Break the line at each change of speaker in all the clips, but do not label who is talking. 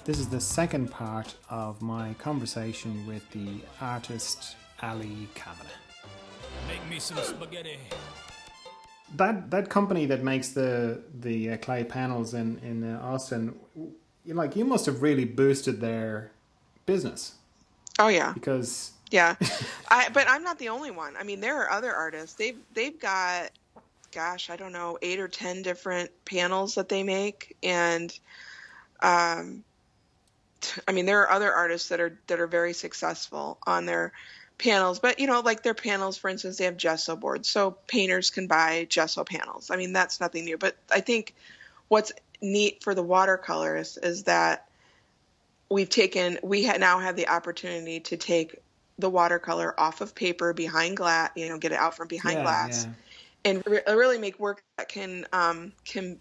This is the second part of my conversation with the artist Ali Cavanaugh.
Make me some spaghetti.
That company that makes the clay panels in Austin, you must have really boosted their business.
Oh yeah,
because
but I'm not the only one. I mean, there are other artists. They've got, gosh, I don't know, 8 or 10 different panels that they make, and I mean, there are other artists that are very successful on their panels, but like their panels, for instance, they have gesso boards, so painters can buy gesso panels. I mean, that's nothing new. But I think what's neat for the watercolors is that we now have the opportunity to take the watercolor off of paper behind glass, get it out from behind glass, and really make work that can I don't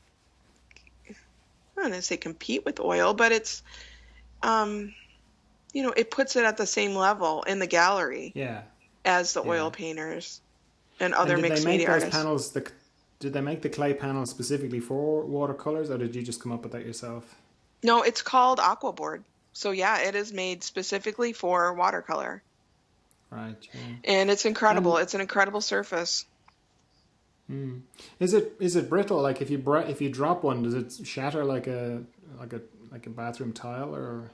want to say compete with oil, but it's it puts it at the same level in the gallery as the oil painters and other mixed media artists.
Did they make the clay panels specifically for watercolors, or did you just come up with that yourself?
No, it's called aquaboard. So yeah, it is made specifically for watercolor.
Right. Yeah.
And it's incredible. It's an incredible surface.
Is it brittle? Like if you drop one, does it shatter like a bathroom tile or?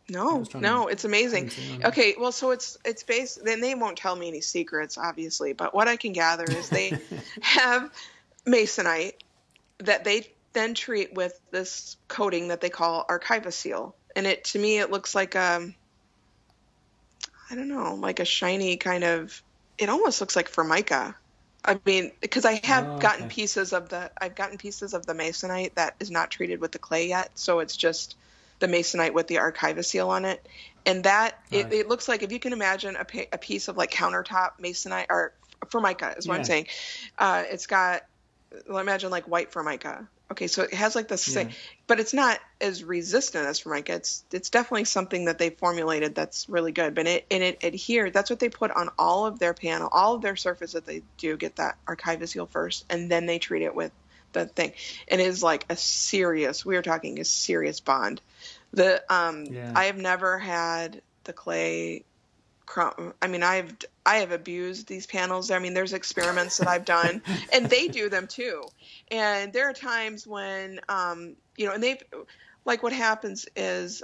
No, it's amazing. Okay, well, so it's based. Then they won't tell me any secrets, obviously. But what I can gather is they have masonite that they then treat with this coating that they call archivoseal, and to me it looks like I don't know, like a shiny kind of. It almost looks like formica. I mean, because I have gotten pieces of the masonite that is not treated with the clay yet, so it's just the masonite with the archivoseal on it, and that it looks like, if you can imagine a piece of like countertop masonite or formica is what I'm saying. It's got, imagine like white formica. Okay, so it has like this thing, but it's not as resistant as formica. It's definitely something that they formulated that's really good. But it adheres. That's what they put on all of their panel, all of their surface that they do get that archivoseal first, and then they treat it with the thing. And it is like we're talking a serious bond. I have never had the clay. I mean, I have abused these panels. I mean, there's experiments that I've done, and they do them too. And there are times when, and what happens is,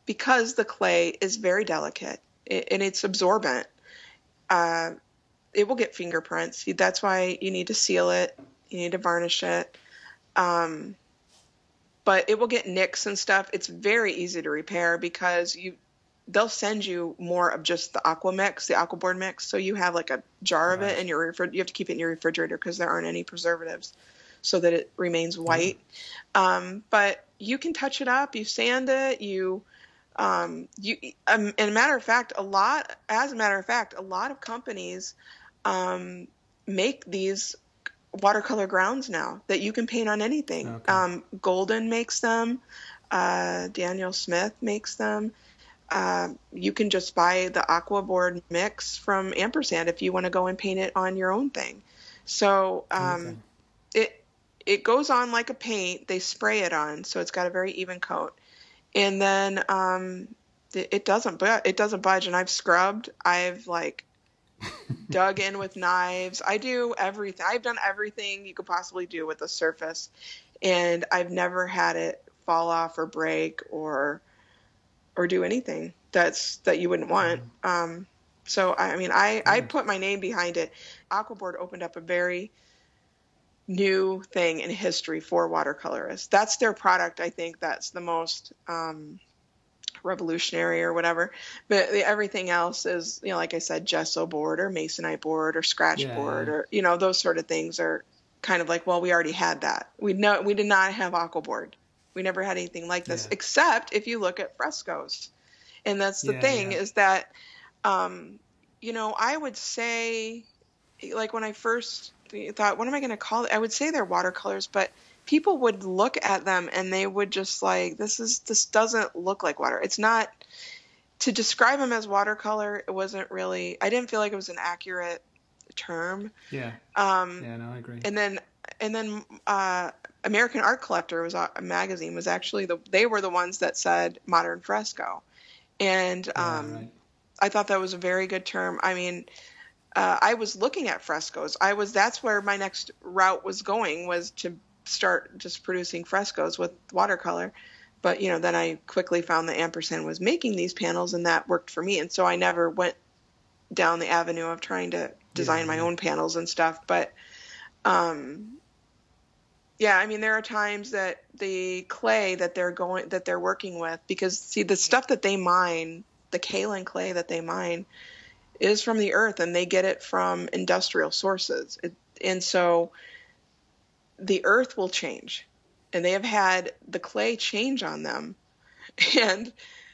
because the clay is very delicate and it's absorbent, it will get fingerprints. That's why you need to seal it. You need to varnish it. But it will get nicks and stuff. It's very easy to repair because they'll send you more of just the aquaboard mix. So you have like a jar of it in your you have to keep it in your refrigerator because there aren't any preservatives, so that it remains white. But you can touch it up, you sand it, and as a matter of fact, a lot of companies make these watercolor grounds now that you can paint on anything. Okay. Golden makes them. Daniel Smith makes them. You can just buy the aquaboard mix from Ampersand if you want to go and paint it on your own thing. So it goes on like a paint. They spray it on, so it's got a very even coat. And then it doesn't budge. And I've scrubbed. I've dug in with knives. I do everything. I've done everything you could possibly do with the surface, and I've never had it fall off or break or do anything that you wouldn't want. So I mean, I put my name behind it. Aquaboard opened up a very new thing in history for watercolorists. That's their product. I think that's the most revolutionary or whatever. But everything else is, like I said, gesso board or masonite board or scratch board or those sort of things are kind of like, well, we already had that. We did not have aquaboard. We never had anything like this, except if you look at frescoes. And that's the thing is that, I would say, like when I first thought, what am I going to call it? I would say they're watercolors, but people would look at them and they would just this doesn't look like water. It's not, to describe them as watercolor, it wasn't really, I didn't feel like it was an accurate term.
Yeah. No, I agree.
And then and then American Art Collector was a magazine was actually they were the ones that said modern fresco, and
right.
I thought that was a very good term. I mean, I was looking at frescoes. That's where my next route was going, was to start just producing frescoes with watercolor. But, then I quickly found that Ampersand was making these panels, and that worked for me. And so I never went down the avenue of trying to design my own panels and stuff. But, yeah, I mean, there are times that the clay that they're working with, because see, the stuff that they mine, the kaolin clay that they mine, is from the earth, and they get it from industrial sources. And so the earth will change, and they have had the clay change on them. And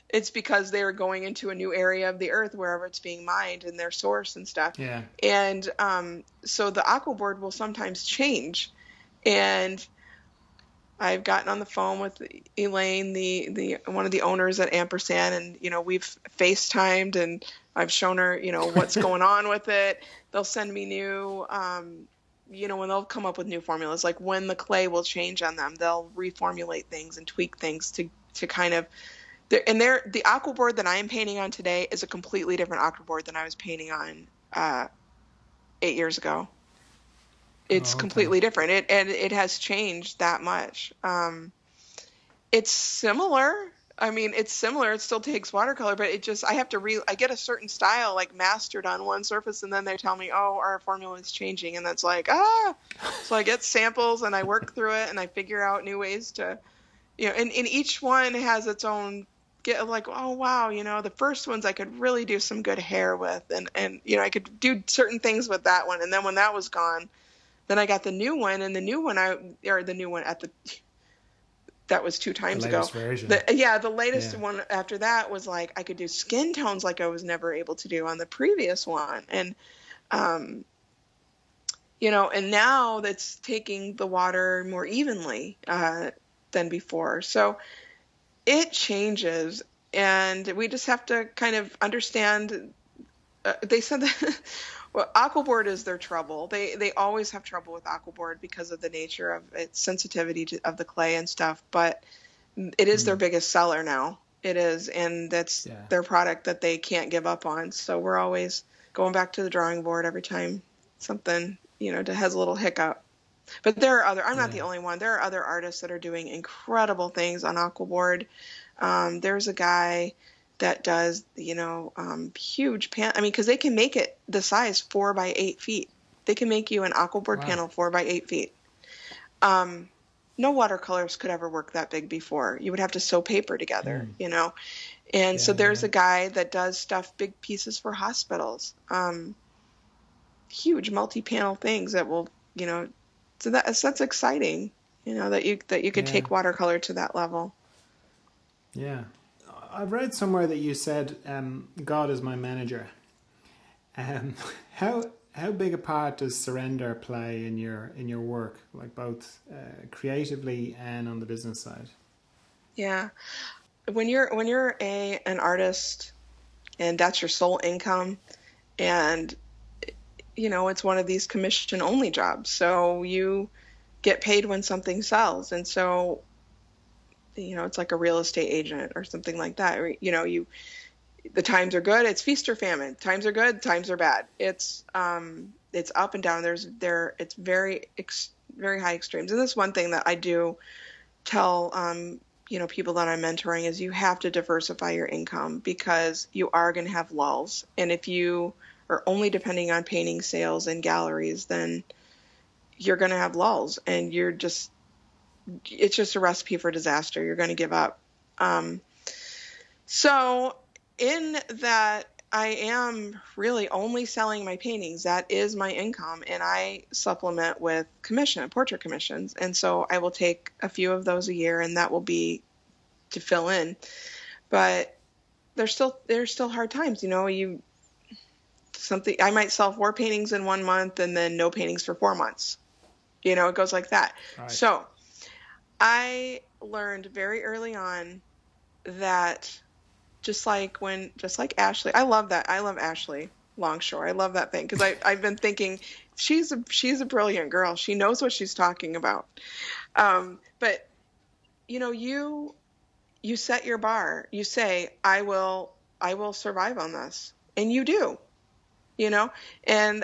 it's because they're going into a new area of the earth, wherever it's being mined, and their source and stuff.
Yeah.
And so the aquaboard will sometimes change. And I've gotten on the phone with Elaine, the one of the owners at Ampersand, and we've FaceTimed, and I've shown her what's going on with it. They'll send me new when they'll come up with new formulas, like when the clay will change on them, they'll reformulate things and tweak things to kind of the aquaboard that I am painting on today is a completely different aquaboard than I was painting on 8 years ago. It's completely different. It has changed that much. It's similar. I mean, it's similar. It still takes watercolor, but I get a certain style like mastered on one surface, and then they tell me, oh, our formula is changing. And that's like, so I get samples and I work through it and I figure out new ways to, and each one has its own like, oh, wow. The first ones I could really do some good hair with, and I could do certain things with that one. And then when that was gone, then I got the new one, and the new one that was 2 times ago. The latest one after that was like I could do skin tones like I was never able to do on the previous one. And, and now that's taking the water more evenly than before. So it changes, and we just have to kind of understand. They said that well, aquaboard is their trouble. They always have trouble with aquaboard because of the nature of its sensitivity of the clay and stuff. But it is their biggest seller now. It is, and that's their product that they can't give up on. So we're always going back to the drawing board every time something has a little hiccup. But there are I'm not the only one. There are other artists that are doing incredible things on aquaboard. There's a guy that does, huge because they can make it the size 4 by 8 feet. They can make you an aquaboard panel 4 by 8 feet. No watercolors could ever work that big before. You would have to sew paper together, And so there's a guy that does stuff, big pieces for hospitals, huge multi-panel things that will, so that's exciting, that you could take watercolor to that level.
Yeah. I've read somewhere that you said, God is my manager. How big a part does surrender play in your work, like both creatively and on the business side? Yeah.
When you're an artist and that's your sole income, and it's one of these commission only jobs, so you get paid when something sells, and so it's like a real estate agent or something like that. The times are good, it's feast or famine. Times are good, times are bad. It's up and down. It's very very high extremes. And this one thing that I do tell people that I'm mentoring is you have to diversify your income, because you are going to have lulls. And if you are only depending on painting sales and galleries, then you're going to have lulls, and it's just a recipe for disaster. You're going to give up. So in that, I am really only selling my paintings. That is my income, and I supplement with portrait commissions. And so I will take a few of those a year, and that will be to fill in. But there's still hard times. I might sell 4 paintings in 1 month, and then no paintings for 4 months. It goes like that. Right. So I learned very early on that just like Ashley, I love Ashley, Longshore. I love that thing because I've been thinking she's a brilliant girl. She knows what she's talking about. But you set your bar. You say, I will survive on this, and you do. And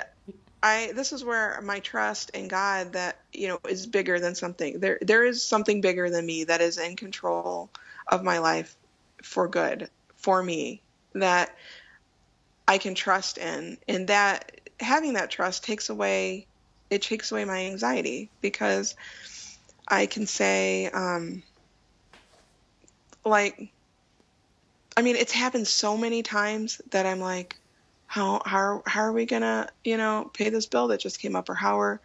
this is where my trust in God that is bigger than something. There is something bigger than me that is in control of my life for good for me, that I can trust in, and that having that trust takes away my anxiety, because I can say, it's happened so many times that I'm like, how are we gonna, pay this bill that just came up, or how are,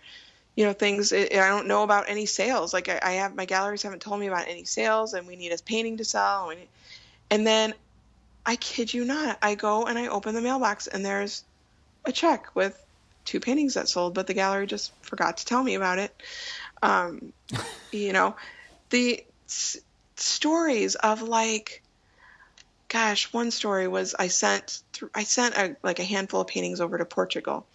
things, I don't know about any sales. Like I have, my galleries haven't told me about any sales, and we need a painting to sell. And then I kid you not, I go and I open the mailbox and there's a check with 2 paintings that sold, but the gallery just forgot to tell me about it. The stories of one story was I sent a handful of paintings over to Portugal,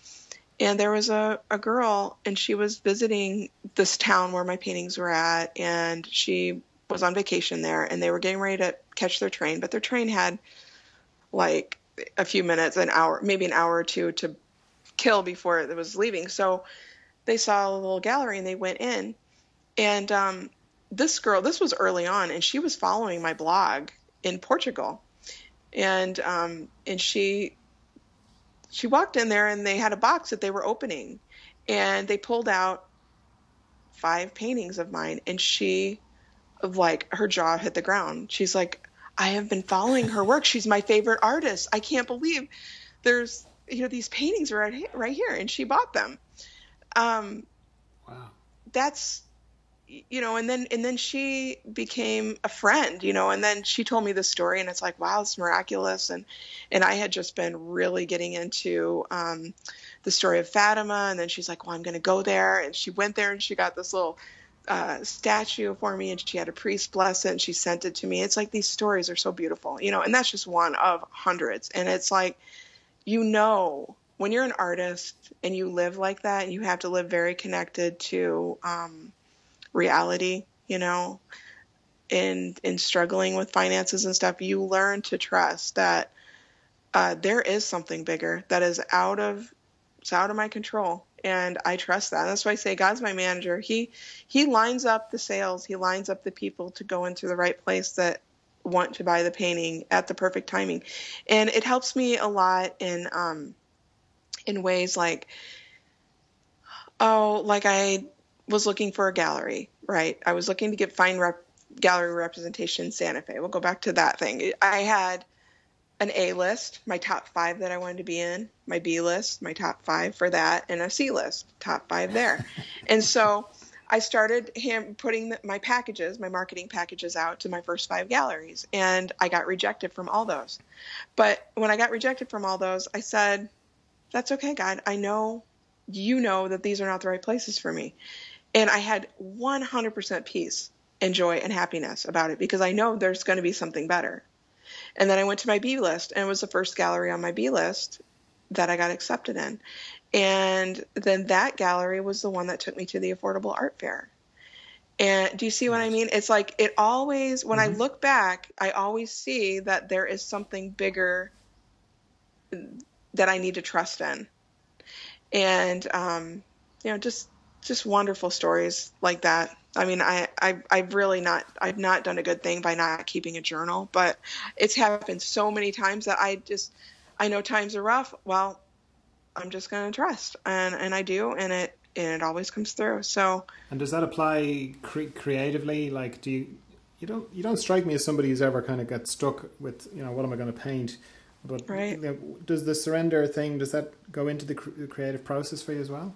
and there was a girl, and she was visiting this town where my paintings were at, and she was on vacation there, and they were getting ready to catch their train, but their train had a few minutes, maybe an hour or two to kill before it was leaving. So they saw a little gallery and they went in, and this girl, this was early on, and she was following my blog in Portugal, and she walked in there, and they had a box that they were opening, and they pulled out 5 paintings of mine, and her jaw hit the ground. She's like, I have been following her work. She's my favorite artist. I can't believe there's, these paintings right here. And she bought them. Wow. That's, and then she became a friend, and then she told me this story, and it's like, wow, it's miraculous. And I had just been really getting into, the story of Fatima. And then she's like, well, I'm going to go there. And she went there, and she got this little statue for me, and she had a priest bless it, and she sent it to me. It's like, these stories are so beautiful, and that's just one of hundreds. And it's like, when you're an artist and you live like that, and you have to live very connected to reality, in struggling with finances and stuff, you learn to trust that there is something bigger that is out of my control. And I trust that. That's why I say God's my manager. He lines up the sales. He lines up the people to go into the right place that want to buy the painting at the perfect timing. And it helps me a lot in ways I was looking for a gallery, right? I was looking to get gallery representation in Santa Fe. We'll go back to that thing. I had an A list, my top 5 that I wanted to be in, my B list, my top 5 for that, and a C list, top 5 there. And so I started putting my marketing packages out to my first 5 galleries, and I got rejected from all those. But when I got rejected from all those, I said, that's okay, God. I know that these are not the right places for me. And I had 100% peace and joy and happiness about it, because I know there's going to be something better. And then I went to my B list, and it was the first gallery on my B list that I got accepted in. And then that gallery was the one that took me to the Affordable Art Fair. And do you see what I mean? It's like, it always, when I look back, I always see that there is something bigger that I need to trust in. And, just wonderful stories like that. I mean, I've not done a good thing by not keeping a journal, but it's happened so many times that I know times are rough. Well, I'm just going to trust, and I do, and it always comes through. So. And does that apply creatively? Like, you don't strike me as somebody who's ever kind of got stuck with, what am I going to paint? But right. Does the surrender thing, does that go into the creative process for you as well?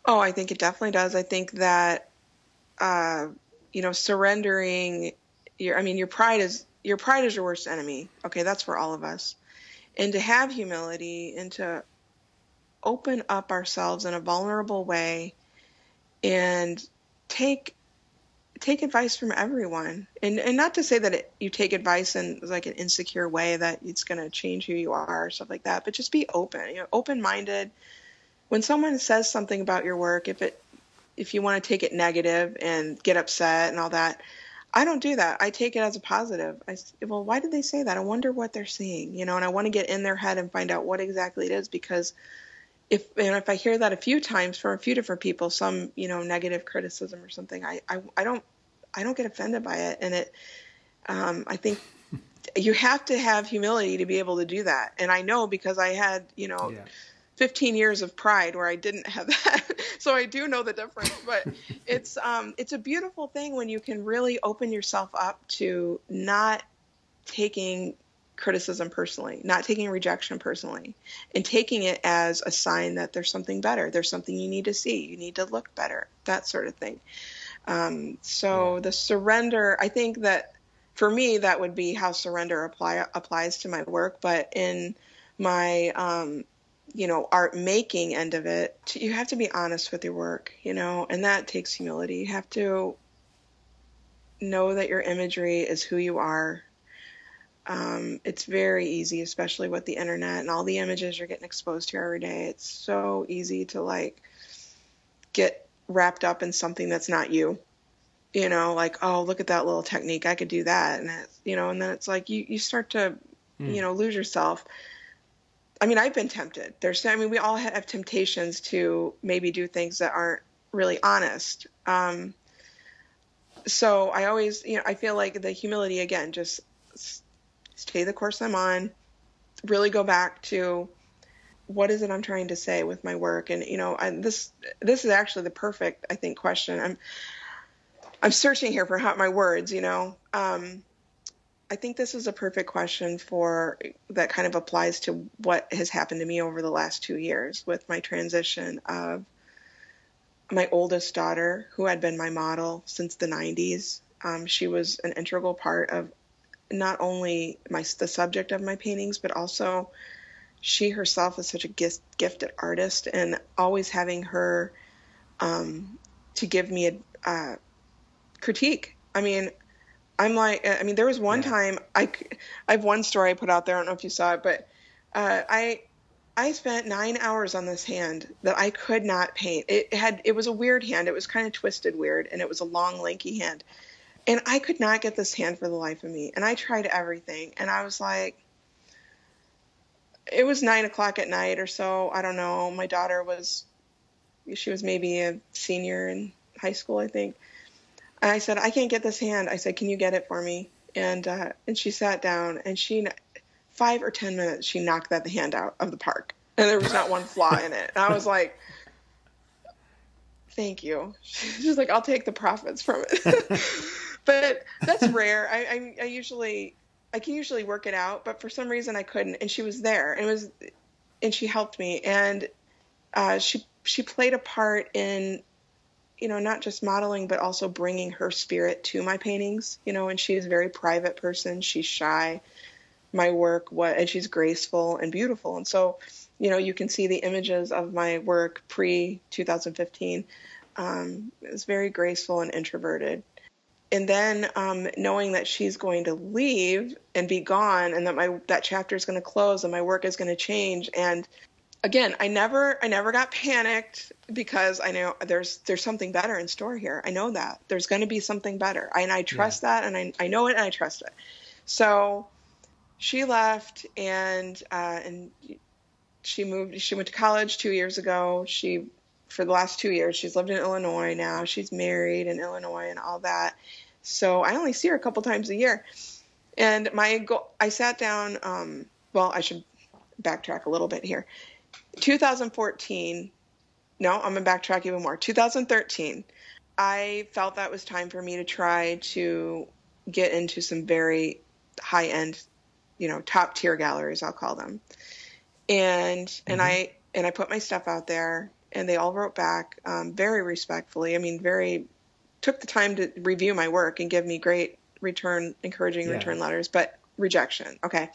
Oh, I think it definitely does. I think that, surrendering your pride is your worst enemy. Okay. That's for all of us. And to have humility and to open up ourselves in a vulnerable way and take take advice from everyone, and not to say that you take advice in like an insecure way that it's going to change who you are or stuff like that, but just be open, open-minded. When someone says something about your work, if you want to take it negative and get upset and all that, I don't do that. I take it as a positive. Well, why did they say that? I wonder what they're seeing, and I want to get in their head and find out what exactly it is, because if I hear that a few times from a few different people, some, negative criticism or something, I don't get offended by it. And I think you have to have humility to be able to do that. And I know, because I had, 15 years of pride where I didn't have that. So I do know the difference, but it's a beautiful thing when you can really open yourself up to not taking criticism personally, not taking rejection personally, and taking it as a sign that there's something better. There's something you need to see. You need to look better, that sort of thing. The surrender, I think that for me, that would be how surrender applies to my work. But in my, art making end of it, you have to be honest with your work, and that takes humility. You have to know that your imagery is who you are. It's very easy, especially with the internet and all the images you're getting exposed to every day. It's so easy to get wrapped up in something that's not you, oh, look at that little technique. I could do that. And and then it's like, you start to, lose yourself. I mean, I've been tempted. We all have temptations to maybe do things that aren't really honest. So I always, I feel like the humility, again, just stay the course I'm on, really go back to what is it I'm trying to say with my work. And, this is actually the perfect, I think, question. I'm searching here for my words, I think this is a perfect question that kind of applies to what has happened to me over the last 2 years with my transition of my oldest daughter, who had been my model since the 90s. She was an integral part of not only the subject of my paintings, but also she herself is such a gifted artist, and always having her to give me a critique. There was one time I have one story I put out there. I don't know if you saw it, but I spent 9 hours on this hand that I could not paint. It was a weird hand. It was kind of twisted weird, and it was a long, lanky hand. And I could not get this hand for the life of me. And I tried everything. And I was like, it was 9:00 at night or so. I don't know. My daughter she was maybe a senior in high school, I think. And I said, I can't get this hand. I said, can you get it for me? And she sat down, and 5 or 10 minutes, she knocked that hand out of the park. And there was not one flaw in it. And I was like, thank you. She's like, I'll take the profits from it. But that's rare. I can usually work it out, but for some reason I couldn't. And she was there, and she helped me. And she played a part in, not just modeling, but also bringing her spirit to my paintings, and she is a very private person. She's shy. My work, and she's graceful and beautiful. And so, you can see the images of my work pre-2015. It's very graceful and introverted. And then knowing that she's going to leave and be gone, and that chapter is going to close and my work is going to change. And again, I never got panicked, because I know there's something better in store here. I know that there's going to be something better, and I trust that, and I know it, and I trust it. So she left, and she moved. She went to college 2 years ago. For the last 2 years, she's lived in Illinois now. She's married in Illinois and all that. So I only see her a couple times a year. And I sat down. I should backtrack a little bit here. 2014. No, I'm going to backtrack even more. 2013, I felt that was time for me to try to get into some very high-end, top tier galleries, I'll call them. And I put my stuff out there, and they all wrote back very respectfully. Took the time to review my work and give me great encouraging return letters, but rejection. Okay.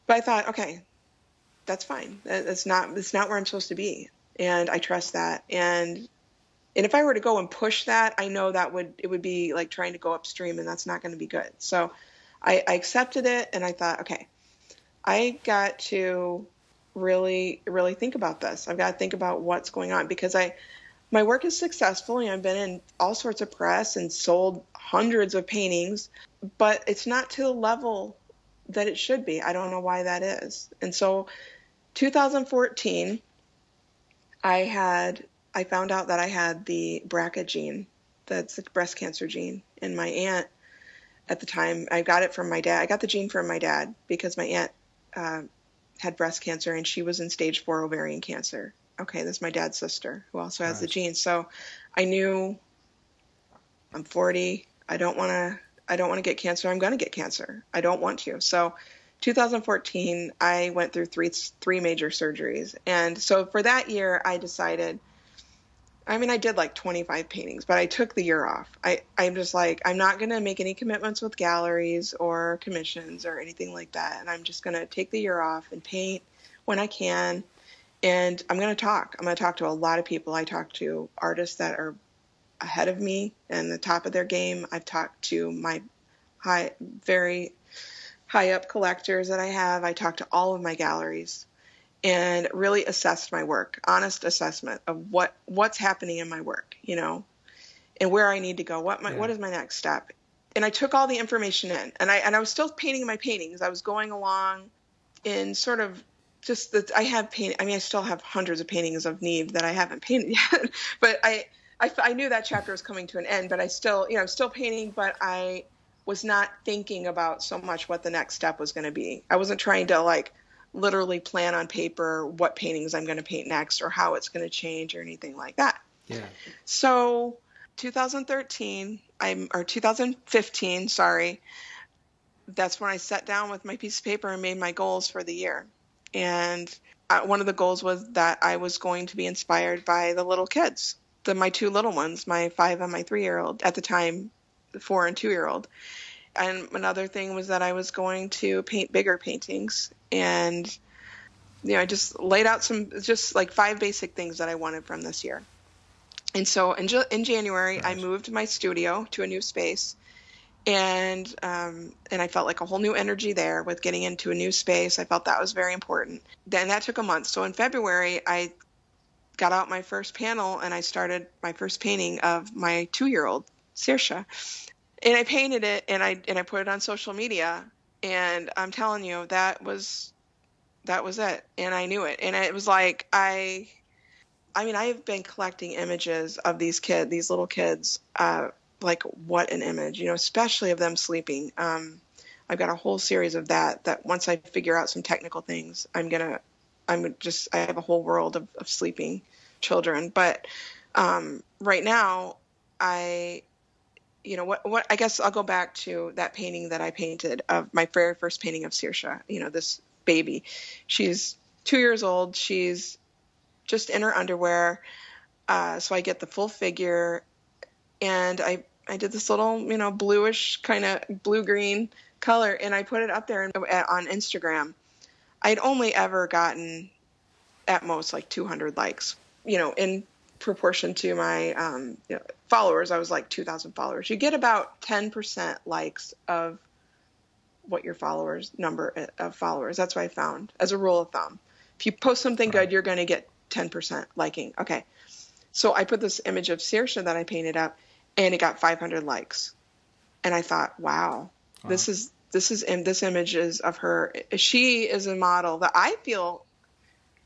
But I thought, okay, that's fine. It's not where I'm supposed to be. And I trust that. And And if I were to go and push that, I know it would be like trying to go upstream, and that's not going to be good. So I accepted it, and I thought, okay, I got to really, really think about this. I've got to think about what's going on, because my work is successful. I've been in all sorts of press and sold hundreds of paintings, but it's not to the level that it should be. I don't know why that is. And so 2014, I found out that I had the BRCA gene, that's the breast cancer gene. And my aunt at the time, I got it from my dad. I got the gene from my dad because my aunt had breast cancer, and she was in stage 4 ovarian cancer. Okay, that's my dad's sister who also has the gene. So I knew, I'm 40. I don't want to get cancer. I'm going to get cancer. I don't want to. So 2014, I went through three major surgeries. And so for that year, I decided, I did like 25 paintings, but I took the year off. I'm just like, I'm not going to make any commitments with galleries or commissions or anything like that. And I'm just going to take the year off and paint when I can. And I'm going to talk. I'm going to talk to a lot of people. I talk to artists that are ahead of me and the top of their game. I've talked to my very high up collectors that I have. I talked to all of my galleries and really assessed my work, honest assessment of what's happening in my work, and where I need to go. What is my next step? And I took all the information in, and I was still painting my paintings. I was going along in sort of just that I have paint. I still have hundreds of paintings of Neve that I haven't painted yet, but I knew that chapter was coming to an end, but I still, I'm still painting, but I was not thinking about so much what the next step was going to be. I wasn't trying to literally plan on paper what paintings I'm going to paint next or how it's going to change or anything like that.
Yeah.
So 2015, sorry, that's when I sat down with my piece of paper and made my goals for the year. And one of the goals was that I was going to be inspired by the little kids, my two little ones, my 5 and my 3-year-old at the time, the 4 and 2-year-old. And another thing was that I was going to paint bigger paintings. And, I just laid out just 5 basic things that I wanted from this year. And so in January, I moved my studio to a new space. And I felt like a whole new energy there with getting into a new space. I felt that was very important. Then that took a month. So in February, I got out my first panel and I started my first painting of my 2-year-old, Saoirse. And I painted it and I put it on social media. And I'm telling you, that was it. And I knew it. And it was like, I have been collecting images of these little kids, like what an image, especially of them sleeping. I've got a whole series of that once I figure out some technical things, I have a whole world of sleeping children. But right now, I guess I'll go back to that painting that I painted of my very first painting of Saoirse, this baby. She's 2 years old. She's just in her underwear. So I get the full figure, and I did this little, bluish kind of blue-green color, and I put it up there on Instagram. I'd only ever gotten at most 200 likes, in proportion to my followers. I was 2,000 followers. You get about 10% likes of what your number of followers. That's what I found as a rule of thumb. If you post something good, you're going to get 10% liking. Okay. So I put this image of Saoirse that I painted up, and it got 500 likes. And I thought, wow. This image is of her. She is a model that I feel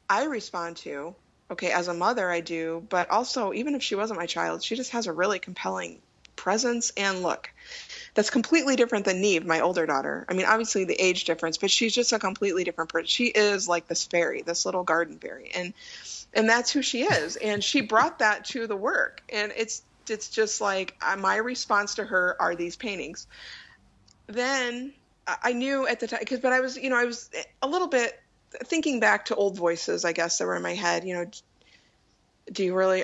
I respond to. Okay, as a mother, I do, but also, even if she wasn't my child, she just has a really compelling presence and look. That's completely different than Neve, my older daughter. Obviously the age difference, but she's just a completely different person. She is like this fairy, this little garden fairy, and that's who she is. And she brought that to the work, and it's just like my response to her are these paintings. Then I knew at the time, but I was a little bit thinking back to old voices, I guess, that were in my head. Are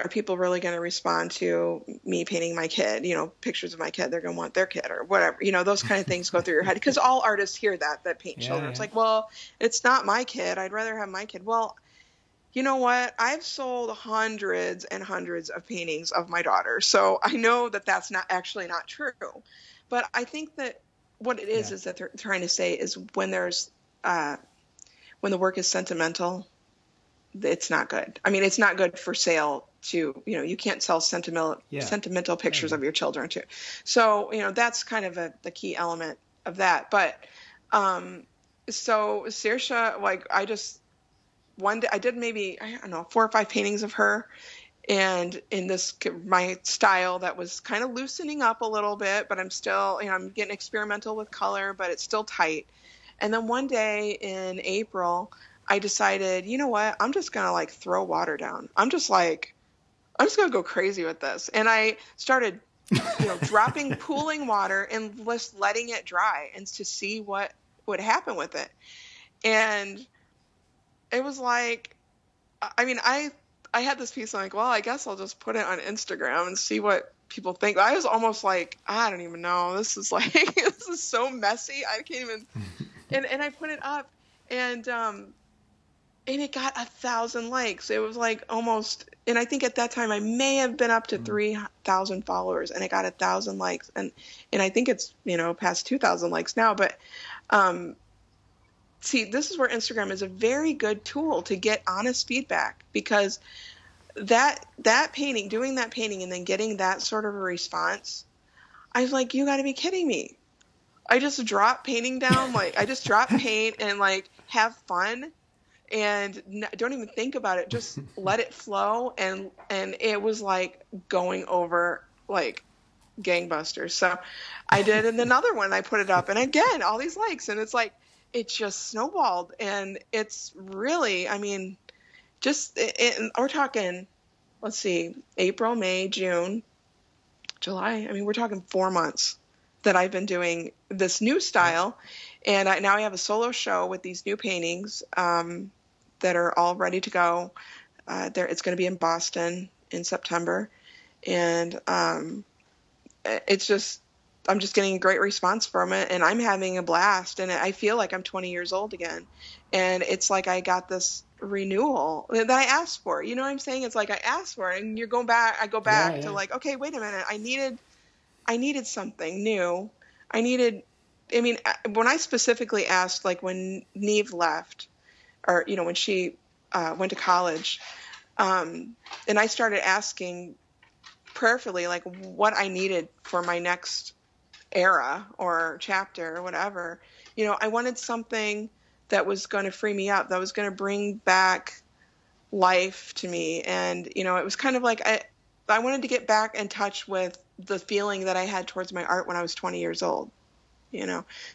people really going to respond to me painting my kid, pictures of my kid? They're going to want their kid or whatever, those kind of things go through your head, because all artists hear that paint children. Yeah. It's like, well, it's not my kid. I'd rather have my kid. Well, you know what? I've sold hundreds and hundreds of paintings of my daughter. So I know that that's not true. But I think that what it is that they're trying to say is when there's, when the work is sentimental, it's not good. I mean, it's not good for sale to, you can't sell sentimental pictures of your children too. So, that's kind of the key element of that. But, so Saoirse, like one day I did maybe, I don't know, 4 or 5 paintings of her, and in my style that was kind of loosening up a little bit, but I'm still, I'm getting experimental with color, but it's still tight. And then one day in April, I decided, you know what, I'm just going to like throw water down. I'm just going to go crazy with this. And I started, pooling water and just letting it dry and to see what would happen with it. And it was like, I mean, I had this piece, I'm like, well, I guess I'll just put it on Instagram and see what people think. I was almost like, I don't even know. This is like, this is so messy. I can't even, and I put it up, and it got 1,000 likes. It was like almost, and I think at that time I may have been up to 3,000 followers, and it got 1,000 likes. And I think it's, past 2,000 likes now, but, see, this is where Instagram is a very good tool to get honest feedback, because that painting, doing that painting and then getting that sort of a response, I was like, you got to be kidding me. I just drop painting down, like I just drop paint and like have fun and don't even think about it. Just let it flow. And it was like going over like gangbusters. So I did another one. I put it up, and again, all these likes, and it's like, it just snowballed. And it's really, I mean, we're talking, let's see, April, May, June, July. I mean, we're talking 4 months that I've been doing this new style. And now I have a solo show with these new paintings that are all ready to go. It's going to be in Boston in September. And it's just, I'm just getting a great response from it, and I'm having a blast, and I feel like I'm 20 years old again. And it's like I got this renewal that I asked for. You know what I'm saying? It's like I asked for it, and I go back to like, okay, wait a minute. I needed something new. I mean, when I specifically asked, like when Neve left, or, when she went to college, and I started asking prayerfully, like what I needed for my next era or chapter or whatever, I wanted something that was going to free me up, that was going to bring back life to me. And, it was kind of like, I wanted to get back in touch with the feeling that I had towards my art when I was 20 years old,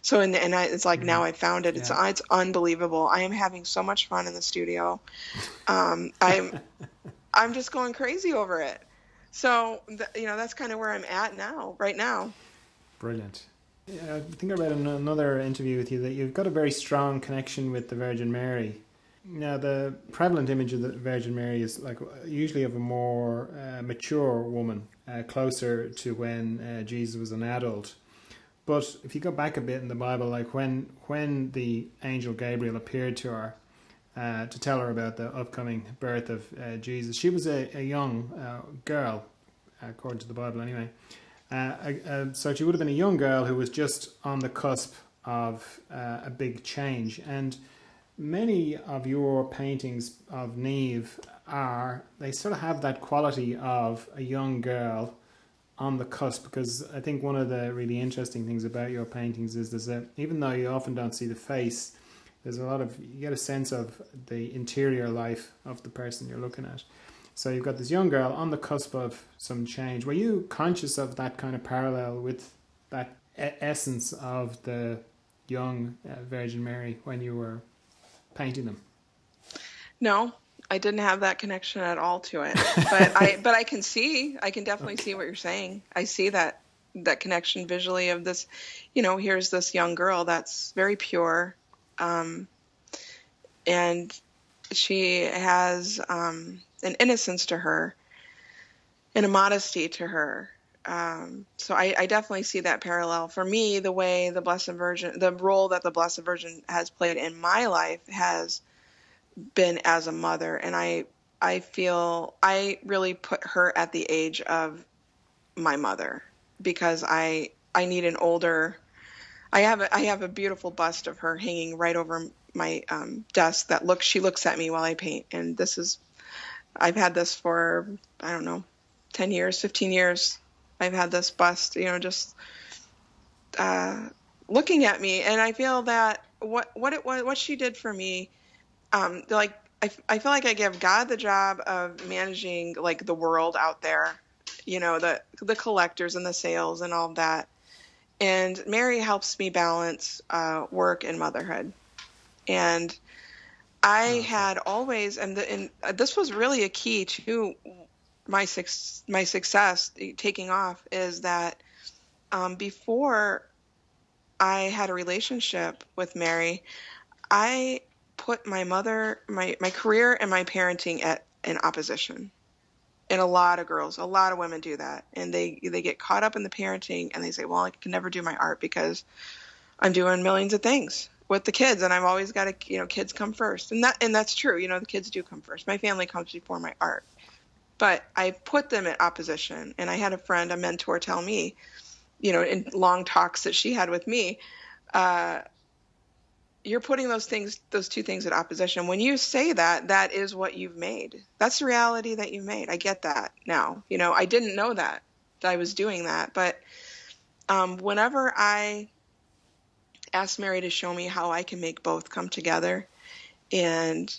So, it's like, now I found it. It's unbelievable. I am having so much fun in the studio. I'm just going crazy over it. So, that's kind of where I'm at right now.
Brilliant. Yeah, I think I read in another interview with you that you've got a very strong connection with the Virgin Mary. Now, the prevalent image of the Virgin Mary is like usually of a more mature woman, closer to when Jesus was an adult. But if you go back a bit in the Bible, like when the angel Gabriel appeared to her to tell her about the upcoming birth of Jesus, she was a young girl, according to the Bible anyway. So she would have been a young girl who was just on the cusp of a big change. And many of your paintings of Neve they sort of have that quality of a young girl on the cusp, because I think one of the really interesting things about your paintings is that even though you often don't see the face, there's you get a sense of the interior life of the person you're looking at. So you've got this young girl on the cusp of some change. Were you conscious of that kind of parallel with that essence of the young Virgin Mary when you were painting them?
No, I didn't have that connection at all to it. But I can definitely see what you're saying. I see that connection visually of this, here's this young girl that's very pure. And she has an innocence to her and a modesty to her. So I definitely see that parallel. For me, the way the role that the Blessed Virgin has played in my life has been as a mother. And I feel I really put her at the age of my mother, because I need an older, I have a beautiful bust of her hanging right over my desk she looks at me while I paint. And I've had this for, I don't know, 10 years, 15 years. I've had this bust, just looking at me. And I feel that what she did for me, like, I feel like I give God the job of managing, like, the world out there, the collectors and the sales and all of that. And Mary helps me balance work and motherhood. And I had always, and this was really a key to my success taking off, is that before I had a relationship with Mary, I put my career and my parenting in opposition. And a lot of women do that. And they get caught up in the parenting, and they say, well, I can never do my art because I'm doing millions of things with the kids, and I've always got to, kids come first. And that's true. The kids do come first. My family comes before my art. But I put them in opposition. And I had a mentor tell me, in long talks that she had with me, you're putting those two things in opposition. When you say that is what you've made. That's the reality that you made. I get that now. I didn't know that I was doing that. But whenever I asked Mary to show me how I can make both come together, and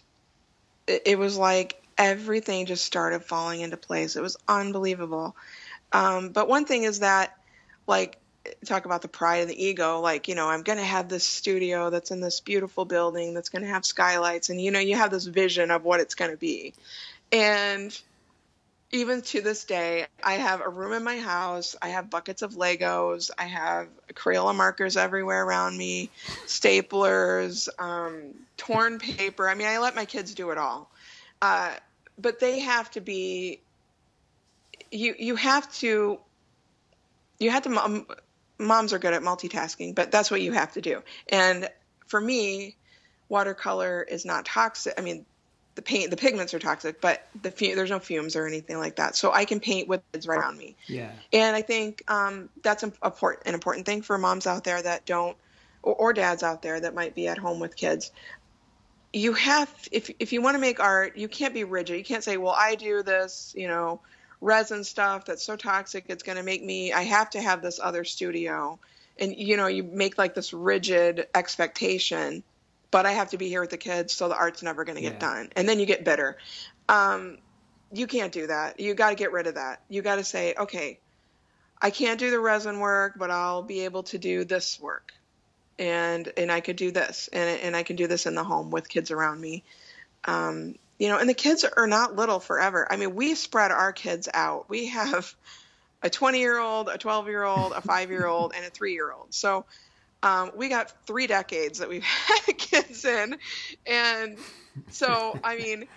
it was like everything just started falling into place. It was unbelievable. But one thing is that, like, talk about the pride and the ego, like, I'm going to have this studio that's in this beautiful building that's going to have skylights, and, you have this vision of what it's going to be. And even to this day, I have a room in my house. I have buckets of Legos. I have Crayola markers everywhere around me, staplers, torn paper. I mean, I let my kids do it all. But they have to be, you have to, moms are good at multitasking, but that's what you have to do. And for me, watercolor is not toxic. I mean, the pigments are toxic, but there's no fumes or anything like that. So I can paint with kids right around me.
Yeah.
And I think that's an important thing for moms out there that don't, or dads out there that might be at home with kids. You have, if you want to make art, you can't be rigid. You can't say, well, I do this, resin stuff that's so toxic, it's going to make me, I have to have this other studio. And, you make like this rigid expectation, but I have to be here with the kids, so the art's never going to get done. And then you get bitter. You can't do that. You got to get rid of that. You got to say, okay, I can't do the resin work, but I'll be able to do this work. And I could do this, and I can do this in the home with kids around me. And the kids are not little forever. I mean, we spread our kids out. We have a 20-year-old, a 12-year-old, a 5-year-old, and a 3-year-old. So we got 3 decades that we've had kids in. And so, I mean,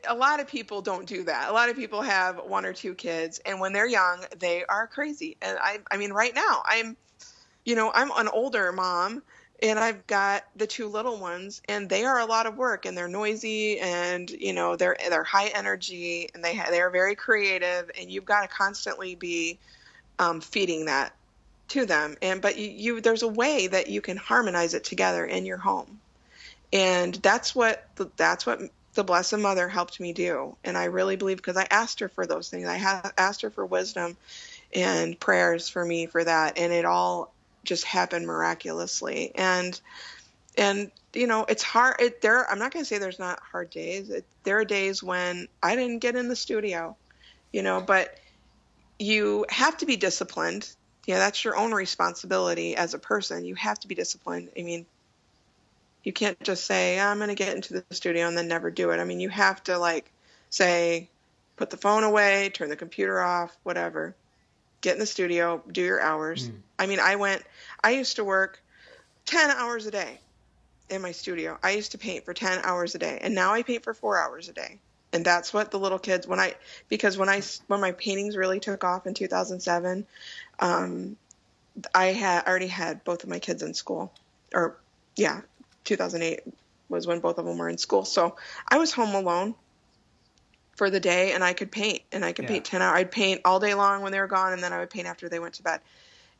a lot of people don't do that. A lot of people have 1 or 2 kids, and when they're young, they are crazy. And I mean, right now, I'm an older mom, and I've got the 2 little ones, and they are a lot of work, and they're noisy, and they're high energy, and they're very creative, and you've got to constantly be feeding that to them. But there's a way that you can harmonize it together in your home, and that's what the Blessed Mother helped me do. And I really believe, because I asked her for those things. I asked her for wisdom and prayers for me for that, and it all just happened miraculously. And it's hard. I'm not going to say there's not hard days. There are days when I didn't get in the studio, but you have to be disciplined. That's your own responsibility as a person. You have to be disciplined. I mean, you can't just say, I'm going to get into the studio and then never do it. I mean, you have to say, put the phone away, turn the computer off, whatever. Get in the studio, do your hours. I mean, I used to work 10 hours a day in my studio. I used to paint for 10 hours a day, and now I paint for 4 hours a day. And that's what the little kids, when my paintings really took off in 2007, I already had both of my kids in school, 2008. was when both of them were in school. So I was home alone for the day, and I could paint, and I could paint 10 hours. I'd paint all day long when they were gone, and then I would paint after they went to bed.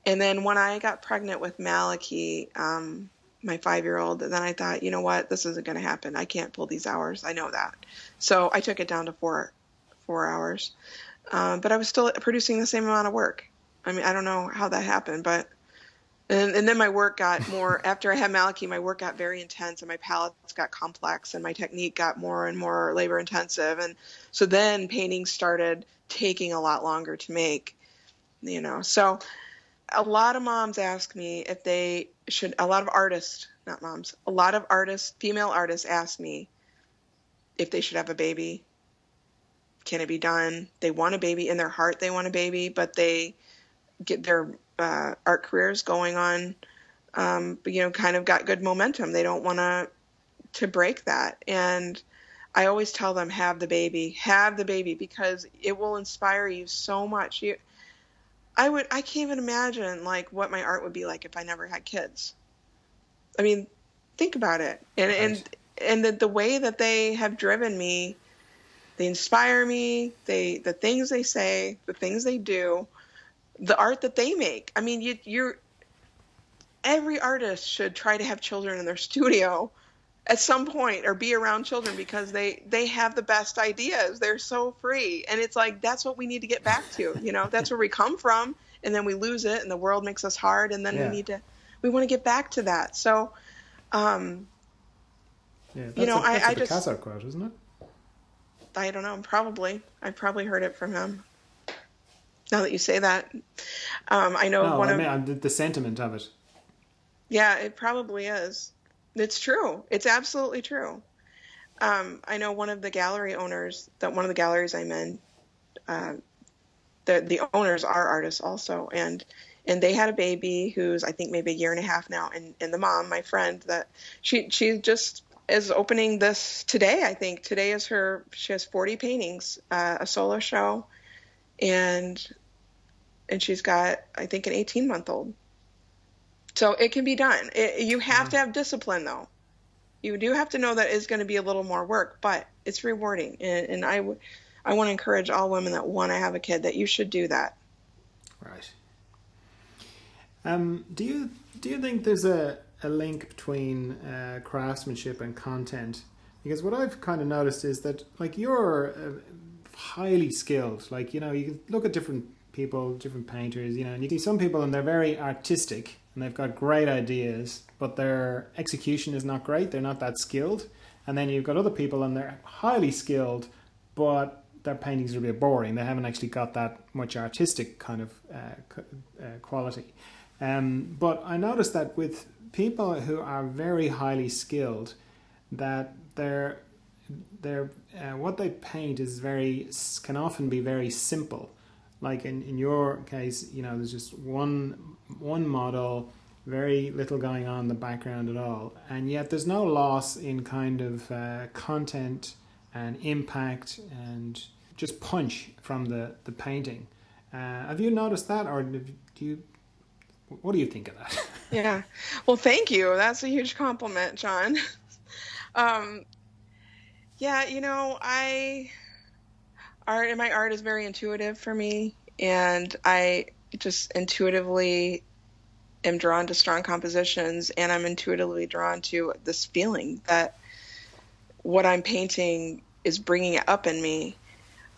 And then when I got pregnant with Malachi, my 5-year-old, then I thought, you know what, this isn't going to happen. I can't pull these hours. I know that. So I took it down to four hours. But I was still producing the same amount of work. I mean, I don't know how that happened, but, and then my work got more, after I had Malachi, my work got very intense, and my palettes got complex, and my technique got more and more labor intensive. And so then painting started taking a lot longer to make, you know. So a lot of moms ask me if they should, a lot of artists, not moms, a lot of artists, female artists ask me if they should have a baby. Can it be done? They want a baby in their heart. They want a baby, but they get their art careers going on, you know, kind of got good momentum. They don't want to break that. And I always tell them, have the baby, because it will inspire you so much. I can't even imagine like what my art would be like if I never had kids. I mean, think about it. And the way that they have driven me, they inspire me, the things they say, the things they do, the art that they make. I mean, every artist should try to have children in their studio at some point, or be around children, because they have the best ideas. They're so free. And it's like, that's what we need to get back to, you know, that's where we come from, and then we lose it, and the world makes us hard, and then we want to get back to that. So,
that's
you know,
that's a Picasso quote, isn't it?
I don't know. I probably heard it from him. Now that you say that, I know
the sentiment of it.
Yeah, it probably is. It's true. It's absolutely true. I know one of the gallery owners, one of the galleries I'm in, the owners are artists also, and they had a baby who's, I think, maybe a year and a half now, and the mom, my friend, that she just is opening this today. I think today is she has 40 paintings, a solo show, and she's got, I think, an 18-month-old. So it can be done. You have to have discipline, though. You do have to know that it's going to be a little more work, but it's rewarding. And I want to encourage all women that want to have a kid that you should do that.
Right. Do you think there's a link between craftsmanship and content? Because what I've kind of noticed is that, like, you're highly skilled. Like, you know, you can look at different people, different painters, you know, and you see some people and they're very artistic and they've got great ideas, but their execution is not great. They're not that skilled. And then you've got other people and they're highly skilled, but their paintings are a bit boring. They haven't actually got that much artistic kind of quality. But I noticed that with people who are very highly skilled, that their what they paint can often be very simple. Like in your case, you know, there's just one model, very little going on in the background at all, and yet there's no loss in kind of content and impact and just punch from the painting. Have you noticed that, or what do you think of that?
Yeah. Well, thank you. That's a huge compliment, John. Yeah, you know, my art is very intuitive for me, and I just intuitively am drawn to strong compositions, and I'm intuitively drawn to this feeling that what I'm painting is bringing it up in me.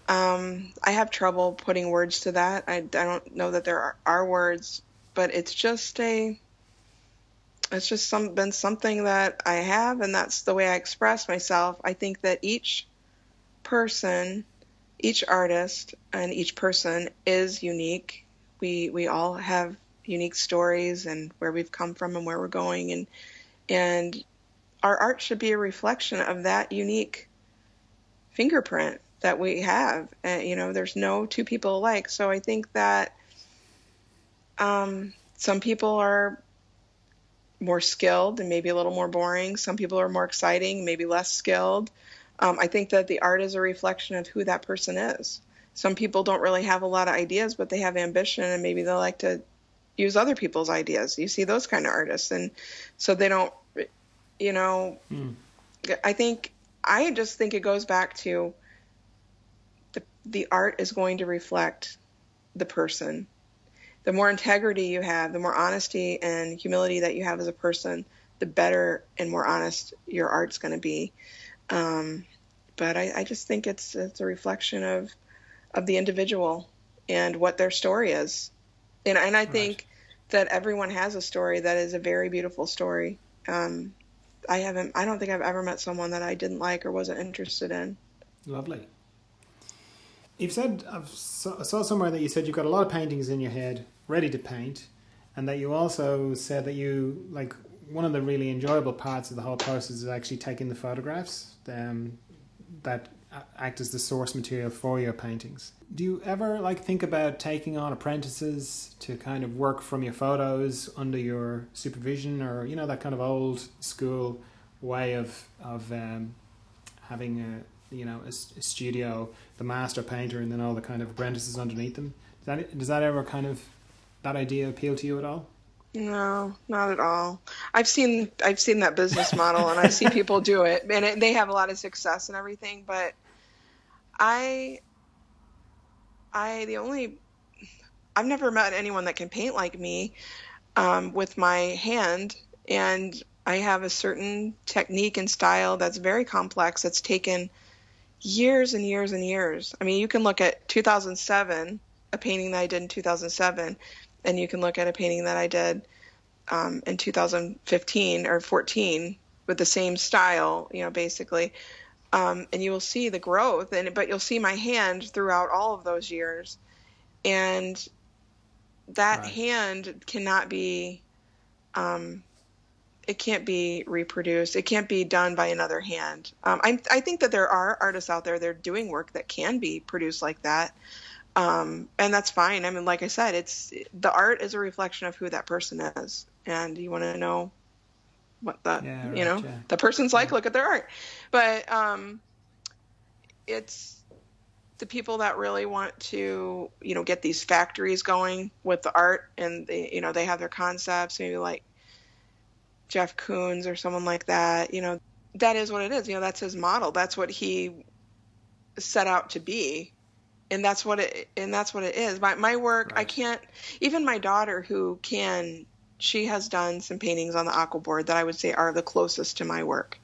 I have trouble putting words to that. I don't know that there are words, but it's been something that I have, and that's the way I express myself. I think that each person, each artist, and each person is unique. We all have unique stories and where we've come from and where we're going, and our art should be a reflection of that unique fingerprint that we have. You know, there's no two people alike. So I think that some people are more skilled and maybe a little more boring. Some people are more exciting, maybe less skilled. I think that the art is a reflection of who that person is. Some people don't really have a lot of ideas, but they have ambition, and maybe they like to use other people's ideas. You see those kind of artists. And so they don't, you know, I just think it goes back to the art is going to reflect the person. The more integrity you have, the more honesty and humility that you have as a person, the better and more honest your art's going to be. But I just think it's a reflection of the individual and what their story is. And I think that everyone has a story that is a very beautiful story. I don't think I've ever met someone that I didn't like or wasn't interested in.
Lovely. You've said, I saw somewhere that you said you've got a lot of paintings in your head ready to paint, and that you also said that you, like, one of the really enjoyable parts of the whole process is actually taking the photographs that act as the source material for your paintings. Do you ever think about taking on apprentices to kind of work from your photos under your supervision, or that kind of old school way of having a studio, the master painter, and then all the kind of apprentices underneath them? Does that ever that idea appeal to you at all?
No, not at all. I've seen that business model, and I see people do it, and they have a lot of success and everything. But I've never met anyone that can paint like me with my hand, and I have a certain technique and style that's very complex. That's taken years and years and years. I mean, you can look at 2007, a painting that I did in 2007. And you can look at a painting that I did in 2015 or 14 with the same style, basically. And you will see the growth, but you'll see my hand throughout all of those years. And that hand cannot be, it can't be reproduced. It can't be done by another hand. I think that there are artists out there that are doing work that can be produced like that. And that's fine. I mean, like I said, the art is a reflection of who that person is, and you want to know what the person's like. Look at their art. But it's the people that really want to, get these factories going with the art, and they have their concepts, maybe like Jeff Koons or someone like that. That is what it is. That's his model. That's what he set out to be. And that's what it is. My work, I can't, even my daughter she has done some paintings on the aquaboard that I would say are the closest to my work.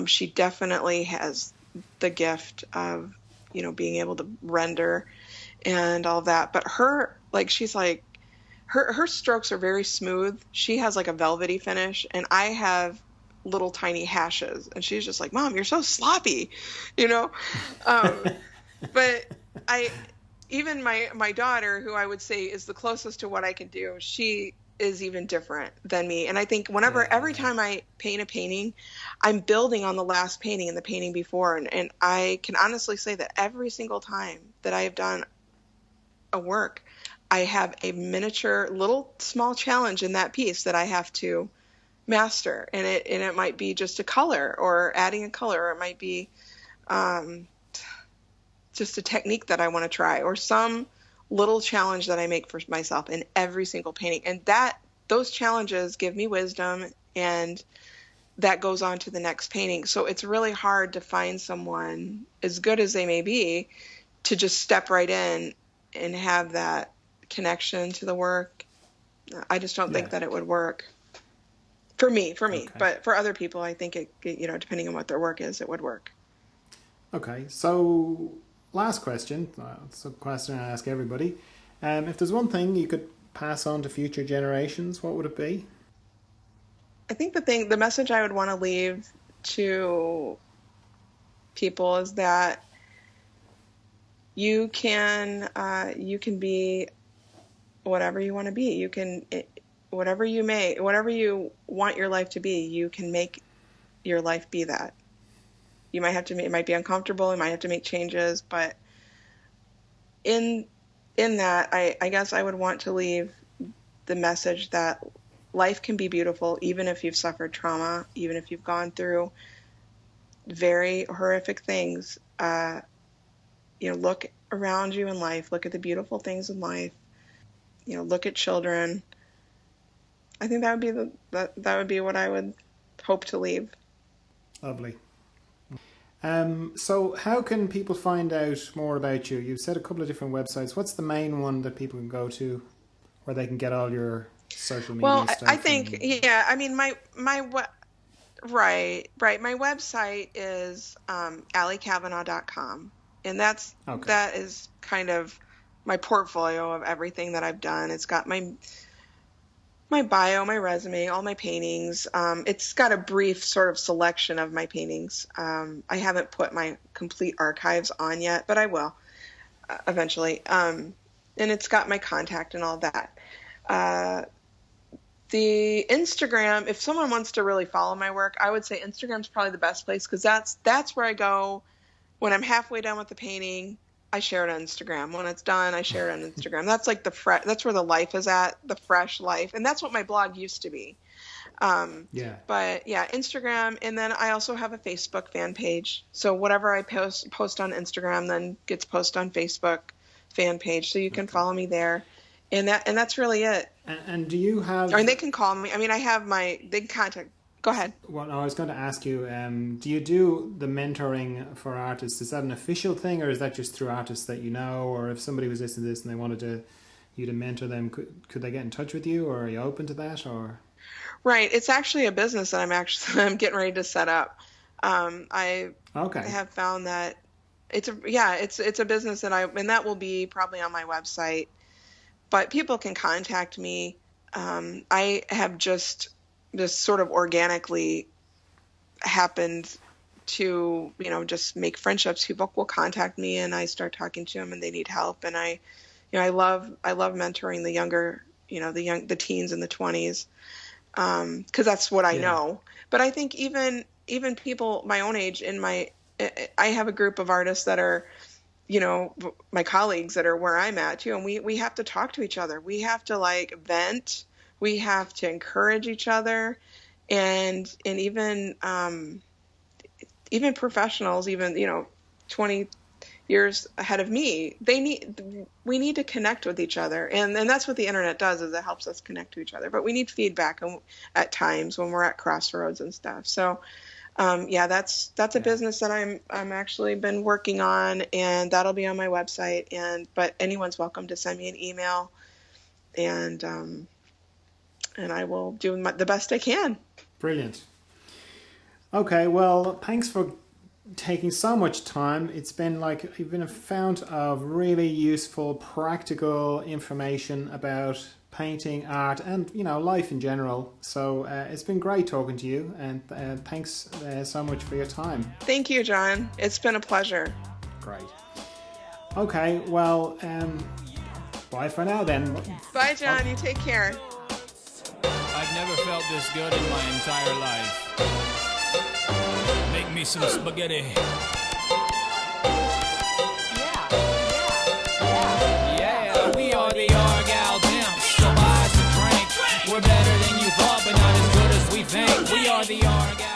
She definitely has the gift of, being able to render and all that. But her strokes are very smooth. She has like a velvety finish, and I have little tiny hashes. And she's just like, Mom, you're so sloppy, But even my daughter, who I would say is the closest to what I can do, she is even different than me. And I think every time I paint a painting, I'm building on the last painting and the painting before. And I can honestly say that every single time that I have done a work, I have a miniature, little small challenge in that piece that I have to master. And it might be just a color, or adding a color, or it might be just a technique that I want to try, or some little challenge that I make for myself in every single painting. And those challenges give me wisdom, and that goes on to the next painting. So it's really hard to find someone, as good as they may be, to just step right in and have that connection to the work. I just don't think that it would work for me, okay. But for other people, I think it, depending on what their work is, it would work.
Okay. So last question. It's a question I ask everybody. If there's one thing you could pass on to future generations, what would it be?
I think the message I would want to leave to people is that you can be whatever you want to be. You can, whatever you want your life to be, you can make your life be that. You might have to, it might be uncomfortable, you might have to make changes, but in that, I guess I would want to leave the message that life can be beautiful, even if you've suffered trauma, even if you've gone through very horrific things. Look around you in life, look at the beautiful things in life, look at children. I think that would be what I would hope to leave.
Lovely. So how can people find out more about you? You've said a couple of different websites. What's the main one that people can go to where they can get all your social media stuff?
I think, I mean, my website is alicavanaugh.com. And that is kind of my portfolio of everything that I've done. It's got my bio, my resume, all my paintings. It's got a brief sort of selection of my paintings. I haven't put my complete archives on yet, but I will eventually. And it's got my contact and all that. The Instagram, if someone wants to really follow my work, I would say Instagram's probably the best place, because that's where I go when I'm halfway done with the painting. I share it on Instagram. When it's done, I share it on Instagram. That's like that's where the life is at, the fresh life. And that's what my blog used to be. But yeah, Instagram. And then I also have a Facebook fan page. So whatever I post on Instagram then gets posted on Facebook fan page. So you can follow me there. And that's really it.
And do you have...
Or they can call me. I mean, I have they can contact... Go ahead.
Well, I was going to ask you, do you do the mentoring for artists? Is that an official thing, or is that just through artists that you know? Or if somebody was listening to this and they wanted you to mentor them, could they get in touch with you, or are you open to that? Or
Right. It's actually a business that I'm getting ready to set up. I have found that it's a business and that will be probably on my website, but people can contact me. I have just sort of organically happened to, just make friendships. People will contact me and I start talking to them and they need help. And I love mentoring the younger, the teens and the 20s. Cause that's what I know. But I think even people my own age I have a group of artists that are, my colleagues that are where I'm at too. And we have to talk to each other. We have to vent. We have to encourage each other, and even professionals, 20 years ahead of me, we need to connect with each other, and that's what the internet does, is it helps us connect to each other. But we need feedback at times when we're at crossroads and stuff. So, that's a business that I'm actually been working on, and that'll be on my website. But anyone's welcome to send me an email, and I will do the best I can.
Brilliant. Okay, well, thanks for taking so much time. It's been you've been a fount of really useful, practical information about painting, art, and life in general. So it's been great talking to you, and thanks so much for your time.
Thank you, John. It's been a pleasure.
Great. Okay, well, bye for now then.
Bye, John. You take care.
I've never felt this good in my entire life. Make me some spaghetti. Yeah, we are the Argyle Pimps. So buy us a drink. We're better than you thought, but not as good as we think. We are the Argyle.